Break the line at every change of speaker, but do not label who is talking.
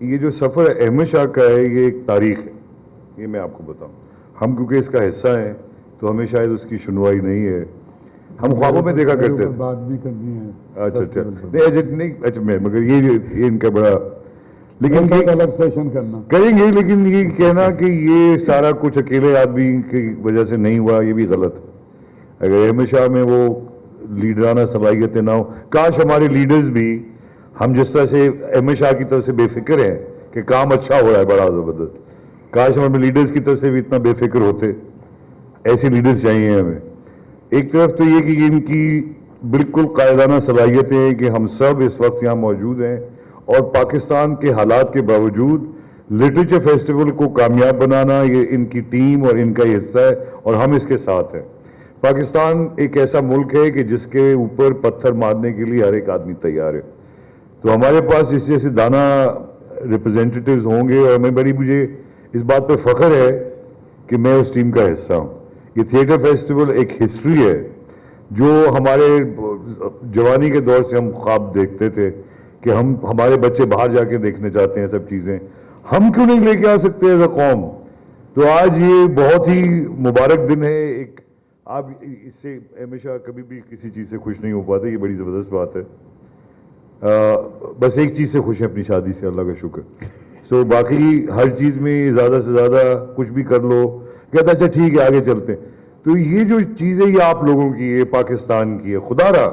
یہ جو سفر احمد شاہ کا ہے یہ ایک تاریخ ہے، یہ میں آپ کو بتاؤں. ہم کیونکہ اس کا حصہ ہیں تو ہمیں شاید اس کی سنوائی نہیں ہے. ہم خوابوں میں دیکھا کرتے تھے.
بات بھی کرنی ہے.
اچھا نہیں اچھا میں مگر یہ ان کا بڑا لیکن
الگ سیشن کرنا
کریں گے. لیکن یہ کہنا کہ یہ سارا کچھ اکیلے آدمی کی وجہ سے نہیں ہوا یہ بھی غلط ہے. اگر احمد شاہ میں وہ لیڈرانہ صلاحیتیں نہ ہو، کاش ہمارے لیڈرز بھی ہم جس طرح سے احمد شاہ کی طرف سے بے فکر ہیں کہ کام اچھا ہو رہا ہے بڑا زبردست، کاش ہمیں لیڈرز کی طرف سے بھی اتنا بے فکر ہوتے. ایسے لیڈرز چاہیے ہمیں. ایک طرف تو یہ کہ ان کی بالکل قائدانہ صلاحیتیں ہیں کہ ہم سب اس وقت یہاں موجود ہیں اور پاکستان کے حالات کے باوجود لٹریچر فیسٹیول کو کامیاب بنانا یہ ان کی ٹیم اور ان کا یہ حصہ ہے اور ہم اس کے ساتھ ہیں. پاکستان ایک ایسا ملک ہے کہ جس کے اوپر پتھر مارنے کے لیے ہر ایک آدمی تیار ہے. تو ہمارے پاس اس جیسے دانا ریپرزینٹیٹیوز ہوں گے اور مجھے اس بات پہ فخر ہے کہ میں اس ٹیم کا حصہ ہوں. یہ تھیٹر فیسٹیول ایک ہسٹری ہے جو ہمارے جوانی کے دور سے ہم خواب دیکھتے تھے کہ ہمارے بچے باہر جا کے دیکھنے چاہتے ہیں سب چیزیں. ہم کیوں نہیں لے کے آ سکتے ایز اے قوم؟ تو آج یہ بہت ہی مبارک دن ہے. ایک آپ اس سے ہمیشہ کبھی بھی کسی چیز سے خوش نہیں ہو پاتے، یہ بڑی زبردست بات ہے. بس ایک چیز سے خوش ہیں، اپنی شادی سے، اللہ کا شکر. سو باقی ہر چیز میں زیادہ سے زیادہ کچھ بھی کر لو کہتا اچھا ٹھیک ہے آگے چلتے ہیں. تو یہ جو چیز ہے یہ آپ لوگوں کی ہے، پاکستان کی ہے. خدا رہا